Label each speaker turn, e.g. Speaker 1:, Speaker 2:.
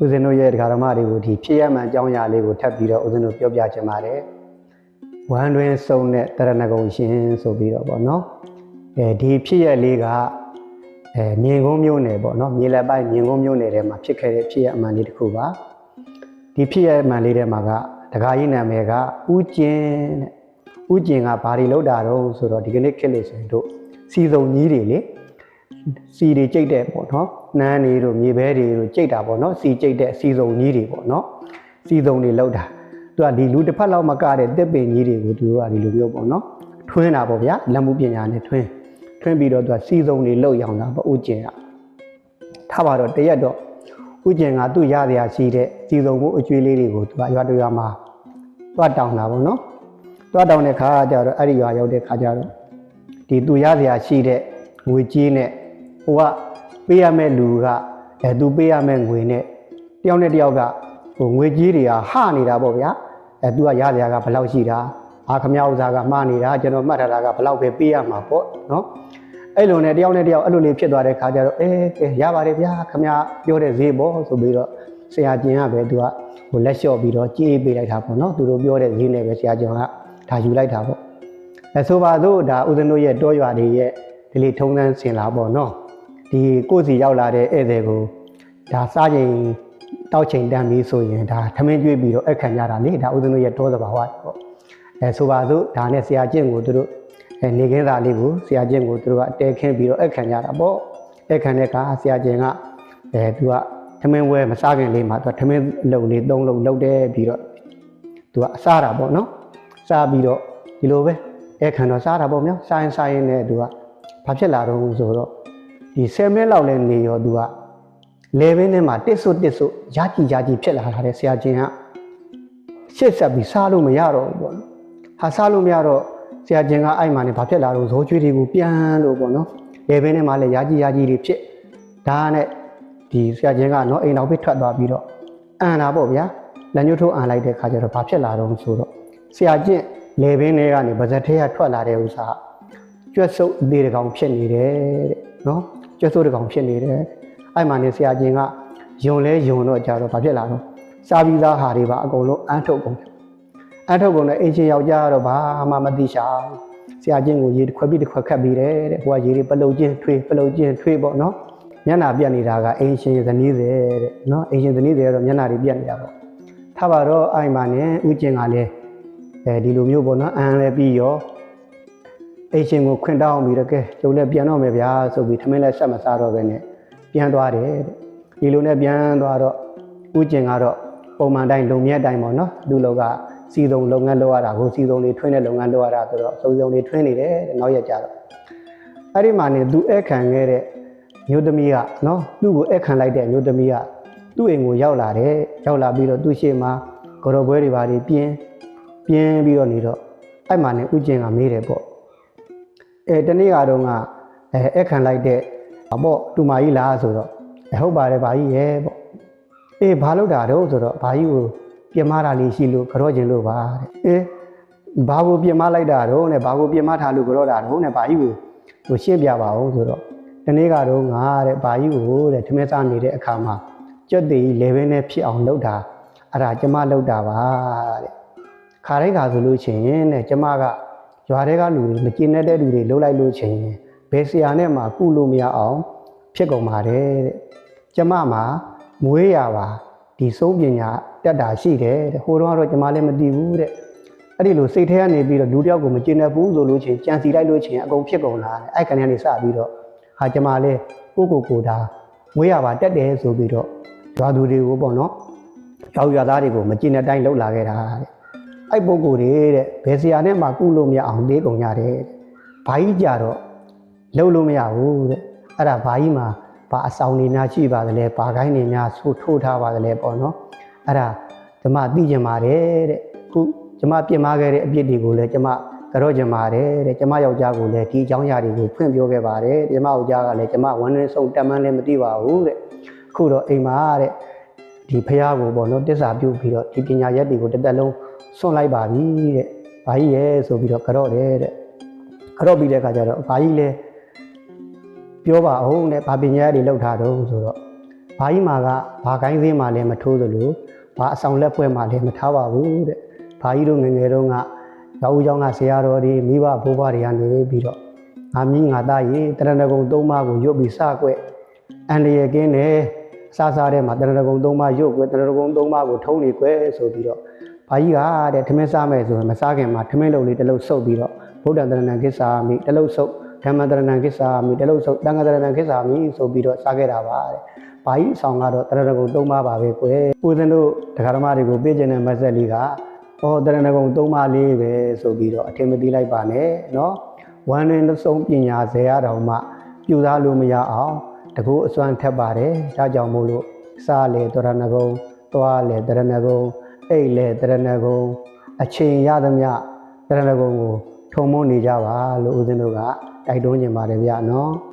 Speaker 1: ဦးဇင်းတို့ရဲ့ဓမ္မတွေကိုဒီဖြစ်ရမှန်အကြောင်းအရာလေးကိုထပ်ပြီးတော့ဦးဇင်းတို့ပြောပြချင်ပါတယ်ဝမ်းတွင်စုံတဲ့တရဏဂုံရှင်ဆိုပြီးတော့ပေါ့နော်ဒီဖြစ်ရလေးကမြင်ကုန်းမျိုးနယ်ပေါ့နော်မြေလက်ပိုင်းမြင်ကုန်းမျိုးနယ်ထဲမှာဖြစ်ခဲ့တဲ့ဖြစ်ရအမှန်လေးတစ်ခုပါဒီဖြစ်ရအမှန်လေးထဲမှာကဒကာကြီးနာမည်ကဦးကျင်တဲ့ဦးကျင်ကဘာတွေလုပ်တာတော့ဆိုတော့ဒီကနေ့ခေတ်လေးဆိုရင်တို့စီစုံကြီးတွေလေစီတွေကြိတ်တဲ့ပေါ့နော်နှမ်းတွေတို့မြေဘဲတွေတို့ကြိတ်တာပေါ့နော်စီကြိတ်တဲ့စီစုံကြီးတွေပေါ့နော်စီစုံတွေလောက်တာသူကဒီလူတစ်ဖက်လောက်မကတဲ့တစ်ပင်ကြီးတွေကိုသူကဒီလိုမျိုးပေါ့နော်ထွင်းတာပေါ့ဗျာလက်မှုပညာနဲ့ထွင်းပြီးတော့သူကစီစုံတွေလောက်ရောင်တာပေါ့ဦးကျင်ကထားပါတော့တရက်တော့ဦးကျင်ကသူ့ရစရာရှိတဲ့စီစုံကိုအကျွေးလေးတွေကိုသူကရွာတရွာမှာတွားတောင်းတာပေါ့နော်တွားတောင်းတဲ့ခါကျတော့အဲ့ဒီရွာရောက်တဲ့ခါကျတော့ဒီသူရစရာရှိတဲ့ငွေကြေးနဲ့ဟိုကပေးရမယ့်လူကသူပေးရမယ့်ငွေနဲ့တယောက်နဲ့တယောက်ကဟိုငွေကြေးတွေကဟနေတာပေါ့ဗျာသူကရစရာကဘယ်လောက်ရှိတာခမရဥစားကမှားနေတာကျွန်တော်မှတ်ထားတာကဘယ်လောက်ပဲပေးရမှာပေါ့နော်အဲ့လိုနဲ့တယောက်နဲ့တယောက်အဲ့လိုလေးဖြစ်သွားတဲ့ခါကျတော့ရပါတယ်ဗျာခမရပြောတဲ့ဈေးပေါ့ဆိုပြီးတော့ဆရာကျင်ကပဲသူကဟိုလက်လျှော့ပြီးတော့ကြေးပေးလိုက်တာပေါ့နော်သူတို့ပြောတဲ့ဈေးနဲ့ပဲဆရာကျင်ကဒါယူလိုက်တာပေါ့ဆိုပါစို့ဒါဦးဇင်းတို့ရဲ့တောရွာတွေရဲ့ဒီလေးထုံးတန်းစင်လာပေါ့နော်ဒီကိုယ်စီရောက်လာတဲ့ဧည့်သည်ကိုဒါစားချိန်တောက်ချိန်တန်းပြီးဆိုရင်ဒါထမင်းကျွေးပြီးတော့အခမ်းကြတာလေဒါဦးဇင်းတို့ရဲ့တောသဘာဝပေါ့ဆိုပါစို့ဒါနဲ့ဆရာကျင့်ကိုသူတို့နေခင်းသားလေးကိုဆရာကျင့်ကိုသူတို့ကတဲခင်းပြီးတော့အခမ်းကြတာပေါ့အခမ်းတဲ့အခါဆရာကျင့်ကသူကထမင်းဝဲမစားခင်လေးမှာသူကထမင်းလုံလေး၃လုံးလုပ်တယ်ပြီးတော့သူကအစားတာပေါ့နော်စားပြီးတော့ဒီလိုပဲအခမ်းတော့စားတာပေါ့မြောက်စားရင်နဲ့သူကဘာဖြစ်လာတော့ဆိုတော့ဒီ10မိနစ်လောက်လဲနေရောသူကလေဘင်းထဲမှာတစ်ဆွရာကြီးဖြစ်လာတာတဲ့ဆရာကျင်ကရှစ်ဆက်ပြီးစားလို့မရတော့ဘူးပေါ့နော်ဟာစားလို့မရတော့ဆရာကျင်ကအဲ့မှာနေဘာဖြစ်လာတော့ဇောကျွေးတွေကိုပြန်လို့ပေါ့နော်လေဘင်းထဲမှာလဲရာကြီးတွေဖြစ်ဒါနဲ့ဒီဆရာကျင်ကနော်အိမ်တော်ပြထွက်သွားပြီးတော့အန်တာပေါ့ဗျာလက်ညှိုးထိုးအန်လိုက်တဲ့ခါကျတော့ဘာဖြစ်လာတော့ဆိုတော့ဆရာကျင်လေဘင်းထဲကနေဗဇက်ထဲကထွက်လာတဲ့ဥစ္စာကျွတ်ဆုပ်အသေးတကောင်ဖြစ်နေတယ်တဲ့နော်ကျွတ်ဆုပ်တကောင်ဖြစ်နေတယ်အဲ့မှာနေဆရာကျင်ကယုံတော့ကြတော့ဘာဖြစ်လာတော့စားပြီးသားဟာတွေပါအကုန်လုံးအန်းထုတ်ကုန်နဲ့အင်ရှင်ယောက်ျားကတော့ဘာမှမသိရှာဆရာကျင်ကိုရေတစ်ခွက်ပြီးတစ်ခွက်ခတ်ပြီးတယ်တဲ့ဟိုကရေတွေပလုတ်ချင်းထွေးပေါ့နော်မျက်နှာပြတ်နေတာကအင်ရှင်ဇနီးစေတဲ့နော်အင်ရှင်ဇနီးစေကတော့မျက်နှာတွေပြတ်နေတာပေါ့ထားပါတော့အဲ့မှာနေဦးကျင်ကလည်းဒီလိုမျိုးပေါ့နော်အန်လည်းပြီးရောအရှင်ကိုခွင့်တောင်းပြီးတော့ကဲကျုပ်လည်းပြန်တော့မယ်ဗျာဆိုပြီးထမင်းလည်းဆက်မစားတော့ပဲနဲ့ပြန်သွားတယ်တဲ့ဒီလိုနဲ့ပြန်သွားတော့ဦးကျင်ကတော့ပုံမှန်တိုင်းလုံမြတ်တိုင်းပေါ့နော်သူ့လောကစီစုံလုပ်ငန်းလုပ်ရတာကိုစီစုံတွေထွင်းတဲ့လုပ်ငန်းလုပ်ရတာဆိုတော့စုံတွေထွင်းနေတယ်တဲ့နောက်ရက်ကြတော့အဲ့ဒီမှာနေသူဧခံခဲ့တဲ့မျိုးသမီးကနော်သူ့ကိုဧခံလိုက်တဲ့မျိုးသမီးကသူ့အိမ်ကိုရောက်လာတယ်ရောက်လာပြီးတော့သူ့ရှေ့မှာကြော်ပွဲတွေပါပြီးပြင်းပြီးတော့နေတော့အဲ့မှာနေဦးကျင်ကမေးတယ်ပေါ့တနေ့ကတော့ငါအခန့်လိုက်တဲ့ပေါ့တူမကြီးလားဆိုတော့ဟုတ်ပါတယ်ဘာကြီးရဲ့ပေါ့ဘာလို့တာတော့ဆိုတော့ဘာကြီးကိုပြင်မတာလေးရှိလို့ကြောကျင်လို့ပါတဲ့ဘာကိုပြင်မလိုက်တာတော့နဲ့ဘာကိုပြင်မထားလို့ကြောတာတော့နဲ့ဘာကြီးကိုဟိုရှင်းပြပါဦးဆိုတော့တနေ့ကတော့ငါတဲ့ဘာကြီးကိုတဲ့ထမင်းစားနေတဲ့အခါမှာကြွက်သေးလေဘင်းနဲ့ဖြစ်အောင်လုပ်တာအဲ့ဒါကျမလုပ်တာပါတဲ့ခါတိုင်းကဆိုလို့ချင်းတဲ့ကျမကရွာတွေကလူတွေမကျင်တဲ့လူတွေလှုပ်လိုက်လို့ချင်းဘယ်ဆရာနဲ့မှကုလို့မရအောင်ဖြစ်ကုန်ပါတယ်တဲ့ကျမမှာမွေးရပါဒီဆုံးပညာတက်တာရှိတယ်တဲ့ဟိုတော့ကျမလည်းမသိဘူးတဲ့အဲ့ဒီလိုစိတ်ထဲကနေပြီးတော့လူတယောက်ကိုမကျင်တဲ့ဘူးဆိုလို့ချင်းကြံစီလိုက်လို့ချင်းအကုန်ဖြစ်ကုန်လာတယ်အဲ့ကနေစပြီးတော့ဟာကျမလည်းကိုဒါမွေးရပါတက်တယ်ဆိုပြီးတော့ရွာသူတွေကိုပေါ့နော်ရွာသားတွေကိုမကျင်တဲ့အတိုင်းလှုပ်လာခဲ့တာတဲ့အဲ့ပုဂ္ဂိုလ်တွေတဲ့ဘယ်ဆရာနဲ့မှကုလို့မရအောင်လေးကုန်ကြတယ်ဘာကြီးကြတော့လှုပ်လို့မရဘူးတဲ့အဲ့ဒါဘာကြီးမှာဘာအဆောင်နေများရှိပါသလဲဘာကိုင်းနေများဆိုထိုးထားပါသလဲပေါ့နော်အဲ့ဒါကျမသိကျင်ပါတယ်တဲ့ခုကျမပြင်မာခဲ့တဲ့အပြစ်တွေကိုလည်းကျမကြောကျင်ပါတယ်တဲ့ကျမယောက်ျားကိုလည်းဒီအကြောင်းအရာတွေကိုဖွင့်ပြောခဲ့ပါတယ်ကျမယောက်ျားကလည်းကျမဝမ်းရင်းဆုံးတက်မှန်းလည်းမသိပါဘူးတဲ့ခုတော့အိမ်မှာတဲ့ဒီဖះကိုပေါ့နော်တစ္ဆာပြုပြီးတော့ဒီပညာရက်တွေကိုတစ်သက်လုံးဆွန့်လိုက်ပါပြီတဲ့ဘာကြီးရဲ့ဆိုပြီးတော့ကြော့တယ်တဲ့ကြော့ပြီးတဲ့အခါကျတော့ဘာကြီးလဲပြောပါအောင်တဲ့ဘာပညာရက်တွေလောက်ထားတော့ဆိုတော့ ဘာကြီးမှာကဘာကိုင်းစင်းမှလည်းမထိုးသလိုဘာအဆောင်လက်ပွဲမှလည်းမထားပါဘူးတဲ့ဘာကြီးတို့ငငယ်တုန်းကရောက်ဦးเจ้าကဆရာတော်တွေမိဘဘိုးဘွားတွေကနေပြီးတော့ငါမီးငါသားရေတရဏဂုံ၃ပါးကိုရွတ်ပြီးစကွက်အန္တရာယ်ကင်းတယ်စားတဲ့မှာတရဏဂုံ၃ပါးရွတ်ကွယ်တရဏဂုံ၃ပါးကိုထုံးနေကွယ်ဆိုပြီးတော့ဘာကြီးကတဲ့ထမင်းစားမယ်ဆိုရင်မစားခင်မှာထမင်းလုံးလေးတစ်လုံးစုပ်ပြီးတော့ဗုဒ္ဓတရဏကိစ္ဆာမိတစ်လုံးစုပ်ဓမ္မတရဏကိစ္ဆာမိတစ်လုံးစုပ်သံဃာတရဏကိစ္ဆာမိဆိုပြီးတော့စားခဲ့တာပါတဲ့ဘာကြီးအဆောင်ကတော့တရဏဂုံ၃ပါးပါပဲကွယ်ဦးဇင်းတို့တရားဓမ္မတွေကိုပေးခြင်းတဲ့မဆက်လေးကတရဏဂုံ၃ပါးလေးပဲဆိုပြီးတော့အထင်မသေးလိုက်ပါနဲ့နော်ဝမ်းတွင်သုံးပညာဇေယတော်မှပြူသားလို့မရအောင်တကူအစွမ်းထက်ပါတယ်ဒါကြောင့်မို့လို့စားလေတရဏဂုံသွားလေတရဏဂုံအိတ်လေတရဏဂုံအချိန်ရသမျှတရဏဂုံကိုထုံမွန်းနေကြပါလို့ဦးဇင်းတို့ကတိုက်တွန်းနေပါတယ်ဗျာနော်